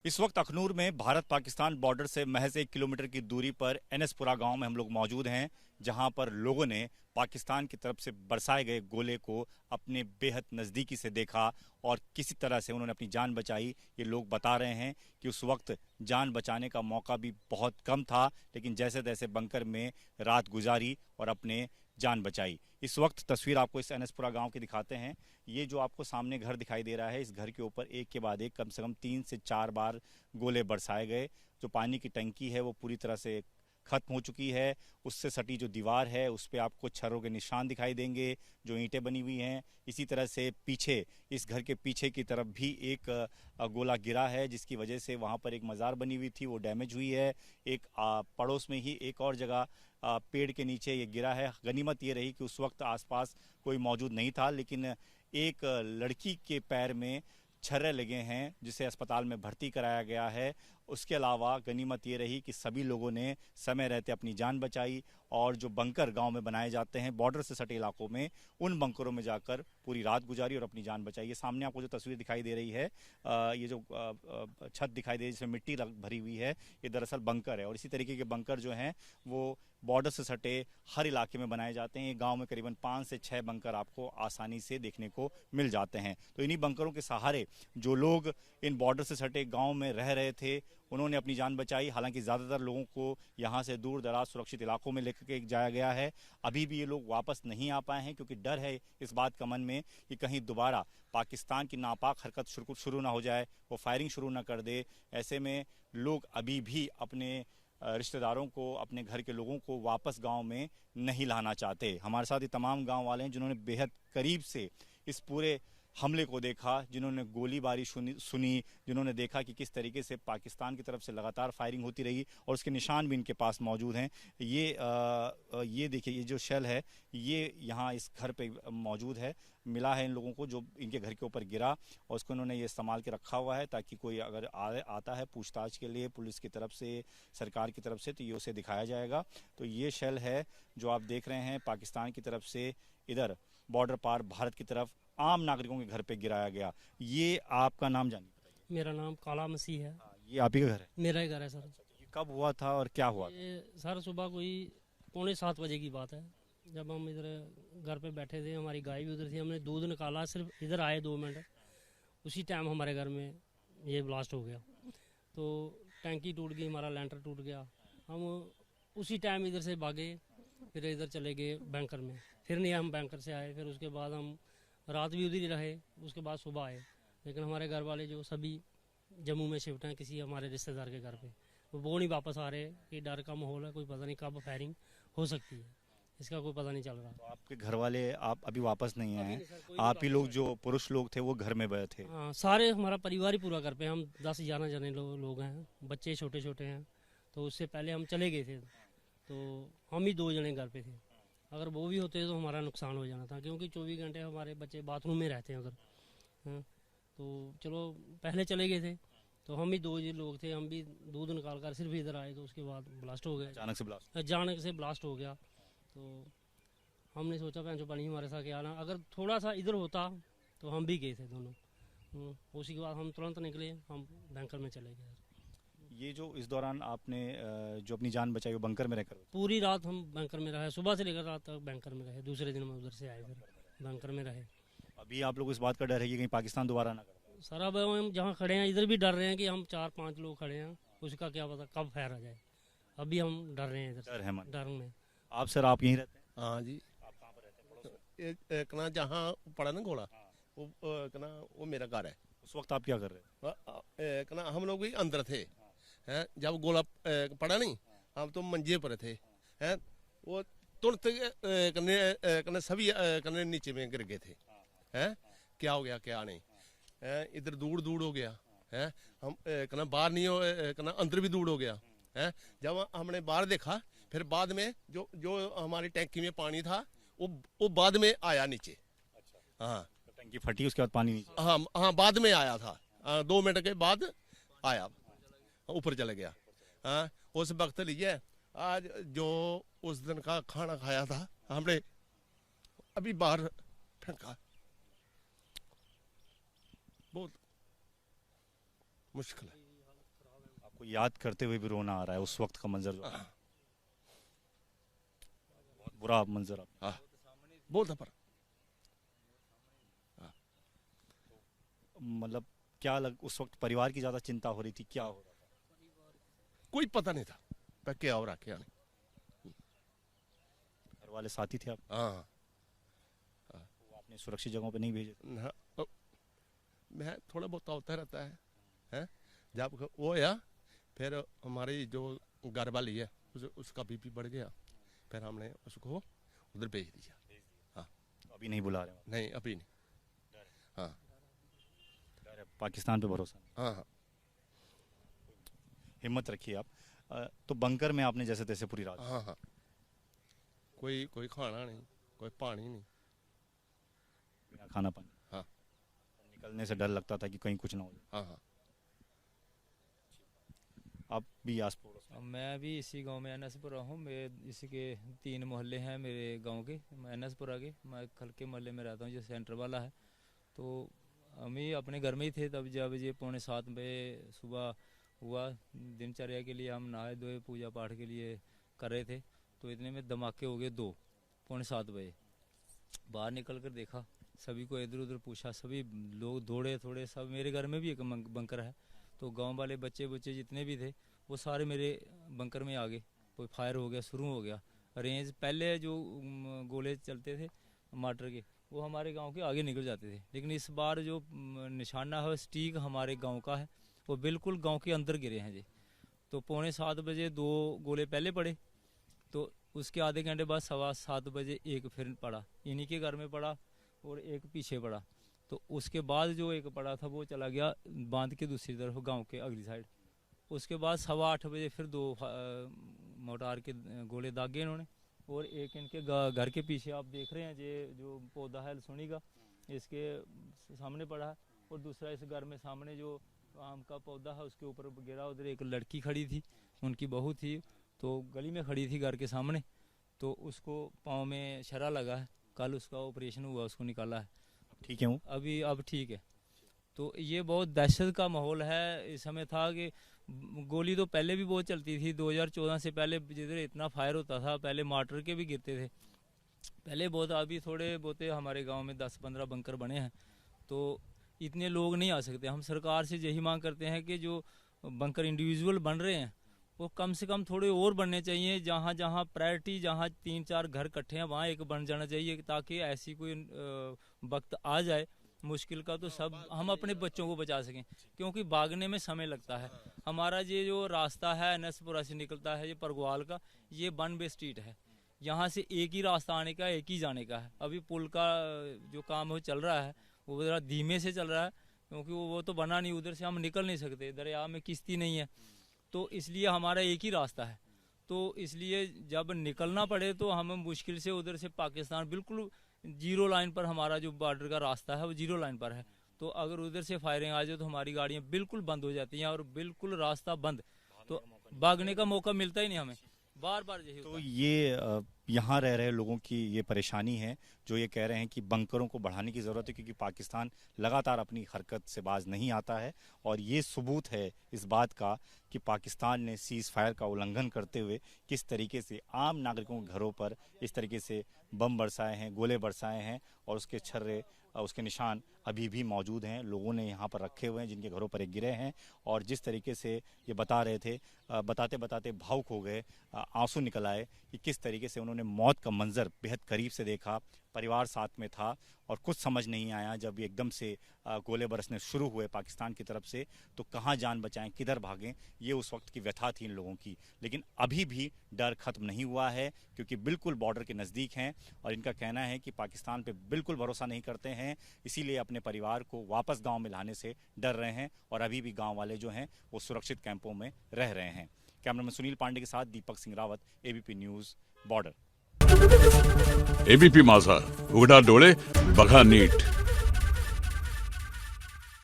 इस वक्त अखनूर में भारत पाकिस्तान बॉर्डर से महज 1 किलोमीटर की दूरी पर एनएसपुरा गांव में हम लोग मौजूद हैं, जहां पर लोगों ने पाकिस्तान की तरफ से बरसाए गए गोले को अपने बेहद नज़दीकी से देखा और किसी तरह से उन्होंने अपनी जान बचाई। ये लोग बता रहे हैं कि उस वक्त जान बचाने का मौका भी बहुत कम था, लेकिन जैसे तैसे बंकर में रात गुजारी और अपने जान बचाई। इस वक्त तस्वीर आपको इस एनएसपुरा गांव की दिखाते हैं। ये जो आपको सामने घर दिखाई दे रहा है, इस घर के ऊपर एक के बाद एक कम से कम 3 से 4 बार गोले बरसाए गए। जो पानी की टंकी है वो पूरी तरह से खत्म हो चुकी है। उससे सटी जो दीवार है उस पर आपको छर्रों के निशान दिखाई देंगे, जो ईंटें बनी हुई हैं। इसी तरह से पीछे, इस घर के पीछे की तरफ भी एक गोला गिरा है, जिसकी वजह से वहाँ पर एक मज़ार बनी हुई थी, वो डैमेज हुई है। एक पड़ोस में ही एक और जगह पेड़ के नीचे ये गिरा है। गनीमत ये रही कि उस वक्त आसपास कोई मौजूद नहीं था, लेकिन एक लड़की के पैर में छर्रे लगे हैं, जिसे अस्पताल में भर्ती कराया गया है। उसके अलावा गनीमत ये रही कि सभी लोगों ने समय रहते अपनी जान बचाई और जो बंकर गांव में बनाए जाते हैं बॉर्डर से सटे इलाकों में, उन बंकरों में जाकर पूरी रात गुजारी और अपनी जान बचाई। ये सामने आपको जो तस्वीर दिखाई दे रही है, ये जो छत दिखाई दे रही है जिसमें मिट्टी भरी हुई है, ये दरअसल बंकर है। और इसी तरीके के बंकर जो हैं वो बॉर्डर से सटे हर इलाके में बनाए जाते हैं। गांव में करीबन 5 से 6 बंकर आपको आसानी से देखने को मिल जाते हैं। तो इन्हीं बंकरों के सहारे जो लोग इन बॉर्डर से सटे गांव में रह रहे थे, उन्होंने अपनी जान बचाई। हालांकि ज़्यादातर लोगों को यहाँ से दूर दराज सुरक्षित इलाकों में लेकर के जाया गया है। अभी भी ये लोग वापस नहीं आ पाए हैं, क्योंकि डर है इस बात का मन में कि कहीं दोबारा पाकिस्तान की नापाक हरकत शुरू ना हो जाए, वो फायरिंग शुरू ना कर दे। ऐसे में लोग अभी भी अपने रिश्तेदारों को, अपने घर के लोगों को वापस गांव में नहीं लाना चाहते। हमारे साथ ये तमाम गांव वाले हैं जिन्होंने बेहद करीब से इस पूरे हमले को देखा, जिन्होंने गोलीबारी सुनी, जिन्होंने देखा कि किस तरीके से पाकिस्तान की तरफ से लगातार फायरिंग होती रही और उसके निशान भी इनके पास मौजूद हैं। ये देखिए, ये जो शेल है ये यहाँ इस घर पे मौजूद है, मिला है इन लोगों को, जो इनके घर के ऊपर गिरा, और उसको इन्होंने ये इस्तेमाल के रखा हुआ है ताकि कोई अगर आता है पूछताछ के लिए पुलिस की तरफ से, सरकार की तरफ से, तो ये उसे दिखाया जाएगा। तो ये शेल है जो आप देख रहे हैं पाकिस्तान की तरफ से इधर बॉर्डर पार भारत की तरफ आम नागरिकों के घर पे गिराया गया। ये आपका नाम जानिए? मेरा नाम काला मसीह है। ये आप ही का घर है? मेरा ही घर है सर। ये कब हुआ था और क्या हुआ था? ये सर सुबह कोई 6:45 की बात है, जब हम इधर घर पे बैठे थे, हमारी गाय भी उधर थी, हमने दूध निकाला, सिर्फ इधर आए 2 मिनट, उसी टाइम हमारे घर में ये ब्लास्ट हो गया। तो टैंकी टूट गई, हमारा लेंटर टूट गया। हम उसी टाइम इधर से भागे, फिर इधर चले गए बैंकर में। फिर नहीं, हम बैंकर से आए, फिर उसके बाद हम रात भी उधर ही रहे, उसके बाद सुबह आए। लेकिन हमारे घर वाले जो सभी जम्मू में शिफ्ट हैं किसी हमारे रिश्तेदार के घर पे, वो नहीं वापस आ रहे कि डर का माहौल है, कोई पता नहीं कब फायरिंग हो सकती है, इसका कोई पता नहीं चल रहा। तो आपके घर वाले आप अभी वापस नहीं आए हैं? आप ही लोग, जो पुरुष लोग थे, वो घर में बैठे थे? हाँ, सारे हमारा परिवार ही पूरा घर पे, हम 10-11 जने लोग हैं, बच्चे छोटे छोटे हैं। तो उससे पहले हम चले गए थे, तो हम ही 2 जने घर पे थे। अगर वो भी होते तो हमारा नुकसान हो जाना था, क्योंकि 24 घंटे हमारे बच्चे बाथरूम में रहते हैं उधर। हाँ, तो चलो पहले चले गए थे, तो हम ही 2 लोग थे, हम भी दूध निकाल कर सिर्फ इधर आए, तो उसके बाद ब्लास्ट हो गया। अचानक से ब्लास्ट हो गया। तो हमने सोचा भैंसो पानी हमारे साथ क्या ना, अगर थोड़ा सा इधर होता तो हम भी गए थे दोनों। उसी के बाद हम तुरंत निकले, हम बैंकर में चले गए। ये जो इस दौरान आपने जो अपनी जान बचाई वो बंकर में रहकर? पूरी रात हम बैंकर में रहे, सुबह से लेकर रात तक बैंकर में रहे। दूसरे दिन हम उधर से आए, फिर बैंकर में रहे। अभी आप लोग इस बात का डर है कि कहीं पाकिस्तान दोबारा ना करे? सर अब हम जहाँ खड़े हैं इधर भी डर रहे हैं कि हम 4-5 लोग खड़े हैं, उसका क्या पता कब फैर आ जाए। अभी हम डर रहे हैं इधर, डर है मन? डर में। आप सर, आप यहीं रहते हैं? हाँ जी। आप कहाँ पर रहते हैं? एक ना जहाँ पड़ा ना गोला, वो मेरा घर है। उस वक्त आप क्या कर रहे थे? एक ना हम लोग भी अंदर थे, हैं, जब गोला पड़ा नहीं, हम तो मंजे पर थे, हैं, वो तुरंत कने सभी कने नीचे में गिर गए थे, हैं, क्या हो गया क्या नहीं, इधर दूर दूर हो गया, हैं, हम कना बाहर नहीं हो, कना अंदर भी दूर हो गया, हैं। जब हमने बाहर देखा, फिर बाद में जो हमारी टैंकी में पानी था वो बाद में आया नीचे। हाँ, तो टंकी फटी, उसके बाद पानी नीचे? हाँ हाँ, बाद में आया था, 2 मिनट के बाद आया, ऊपर चले गया। हाँ, उस वक्त लिए आज जो उस दिन का खाना खाया था हमने अभी बाहर फेंका, बहुत मुश्किल है। आपको याद करते हुए भी रोना आ रहा है उस वक्त का मंजर जो हाँ। बहुत बुरा मंजर आप हाँ बहुत पर मतलब क्या उस वक्त परिवार की ज्यादा चिंता हो रही थी, क्या हो रहा था? कोई पता नहीं था पर क्या हो रहा क्या नहीं। घर वाले साथी थे आप? हाँ वो आपने सुरक्षित जगहों पे नहीं भेजे? हाँ, मैं थोड़ा बहुत होता रहता है, हैं? जब वो या फिर हमारी जो घर वाली है उसका बीपी बढ़ गया, फिर हमने उसको उधर भेज दिया। हाँ तो अभी नहीं बुला रहे हो? नहीं अभी नहीं। हाँ डर है, पाकिस्तान पे भरोसा नहीं? हाँ हाँ हिम्मत रखिए आप। तो बंकर में आपने जैसे तैसे पूरी रात? हाँ हाँ कोई खाना नहीं, कोई पानी नहीं। बिना खाना पानी? हाँ निकलने से डर लगता था कि कहीं कुछ ना हो जाए? हाँ हाँ आप भी आस पड़ोस में? मैं भी इसी गांव में एनएसपुरा हूँ। मेरे इसी के 3 मोहल्ले हैं मेरे गांव के, एनएसपुरा के। मैं खल के मोहल्ले में रहता हूँ जो सेंटर वाला है। तो हम ही अपने घर में ही थे तब जब ये 6:45 बजे सुबह हुआ। दिनचर्या के लिए हम नहाए धोए पूजा पाठ के लिए कर रहे थे, तो इतने में धमाके हो गए 2 7:45 बजे। बाहर निकल कर देखा, सभी को इधर उधर पूछा, सभी लोग दौड़े थोड़े। सब मेरे घर में भी एक बंकर है, तो गांव वाले बच्चे जितने भी थे वो सारे मेरे बंकर में आ गए। कोई फायर हो गया, शुरू हो गया रेंज। पहले जो गोले चलते थे मार्टर के वो हमारे गांव के आगे निकल जाते थे, लेकिन इस बार जो निशाना है स्टीक हमारे गांव का है, वो बिल्कुल गांव के अंदर गिरे हैं जी। तो 6:45 बजे 2 गोले पहले पड़े, तो उसके आधे घंटे बाद 7:15 बजे एक फिर पड़ा, इन्हीं के घर में पड़ा और एक पीछे पड़ा। तो उसके बाद जो एक पड़ा था वो चला गया बांध के दूसरी तरफ गांव के अगली साइड। उसके बाद 8:15 बजे फिर 2 मोटार के गोले दागे इन्होंने, और एक इनके घर के पीछे आप देख रहे हैं ये जो पौधा है लसुनी का, इसके सामने पड़ा है। और दूसरा इस घर में सामने जो आम का पौधा है उसके ऊपर गिरा। उधर एक लड़की खड़ी थी, उनकी बहू थी, तो गली में खड़ी थी घर के सामने, तो उसको पाँव में शरा लगा है। कल उसका ऑपरेशन हुआ, उसको निकाला है। ठीक है वो अभी अब ठीक है। तो ये बहुत दहशत का माहौल है। इस समय था कि गोली तो पहले भी बहुत चलती थी, 2014 से पहले जिधर इतना फायर होता था, पहले मार्टर के भी गिरते थे पहले बहुत। अभी थोड़े बहुत हमारे गांव में 10-15 बंकर बने हैं, तो इतने लोग नहीं आ सकते। हम सरकार से यही मांग करते हैं कि जो बंकर इंडिविजुअल बन रहे हैं वो कम से कम थोड़े और बनने चाहिए। जहाँ जहाँ प्रायोरिटी, जहाँ 3-4 घर इकट्ठे हैं वहाँ एक बन जाना चाहिए, ताकि ऐसी कोई वक्त आ जाए मुश्किल का तो सब हम अपने बच्चों को बचा सकें। क्योंकि भागने में समय लगता है। हमारा ये जो रास्ता है एनएसपुरा से निकलता है, ये परगवाल का, ये 1 वे स्ट्रीट है। यहाँ से एक ही रास्ता आने का, एक ही जाने का है। अभी पुल का जो काम है वो चल रहा है, वो ज़रा धीमे से चल रहा है, क्योंकि वो तो बना नहीं, उधर से हम निकल नहीं सकते, दरिया में किश्ती नहीं है, तो इसलिए हमारा एक ही रास्ता है। तो इसलिए जब निकलना पड़े तो हम मुश्किल से उधर से पाकिस्तान बिल्कुल 0 लाइन पर, हमारा जो बॉर्डर का रास्ता है वो 0 लाइन पर है। तो अगर उधर से फायरिंग आ जाए तो हमारी गाड़ियाँ बिल्कुल बंद हो जाती हैं, और बिल्कुल रास्ता बंद, तो भागने का मौका मिलता ही नहीं हमें। बार बार यही तो ये यहाँ रह रहे लोगों की ये परेशानी है, जो ये कह रहे हैं कि बंकरों को बढ़ाने की ज़रूरत है, क्योंकि पाकिस्तान लगातार अपनी हरकत से बाज नहीं आता है। और ये सबूत है इस बात का कि पाकिस्तान ने सीज़ फायर का उल्लंघन करते हुए किस तरीके से आम नागरिकों के घरों पर इस तरीके से बम बरसाए हैं, गोले बरसाए हैं, और उसके छर्रे, उसके निशान अभी भी मौजूद हैं। लोगों ने यहाँ पर रखे हुए हैं जिनके घरों पर एक गिरे हैं। और जिस तरीके से ये बता रहे थे, बताते बताते भावुक हो गए, आंसू निकल आए कि किस तरीके से उन्होंने मौत का मंजर बेहद करीब से देखा, परिवार साथ में था, और कुछ समझ नहीं आया जब ये एकदम से गोले बरसने शुरू हुए पाकिस्तान की तरफ से, तो कहाँ जान बचाएं, किधर भागें, ये उस वक्त की व्यथा थी इन लोगों की। लेकिन अभी भी डर खत्म नहीं हुआ है, क्योंकि बिल्कुल बॉर्डर के नज़दीक हैं, और इनका कहना है कि पाकिस्तान पे बिल्कुल भरोसा नहीं करते हैं, इसीलिए अपने परिवार को वापस गाँव में लाने से डर रहे हैं, और अभी भी गाँव वाले जो हैं वो सुरक्षित कैंपों में रह रहे हैं। कैमरामैन सुनील पांडे के साथ Deepak Singh Rawat, ABP news, border. ABP Majha, उघडा डोळे बघा नीट।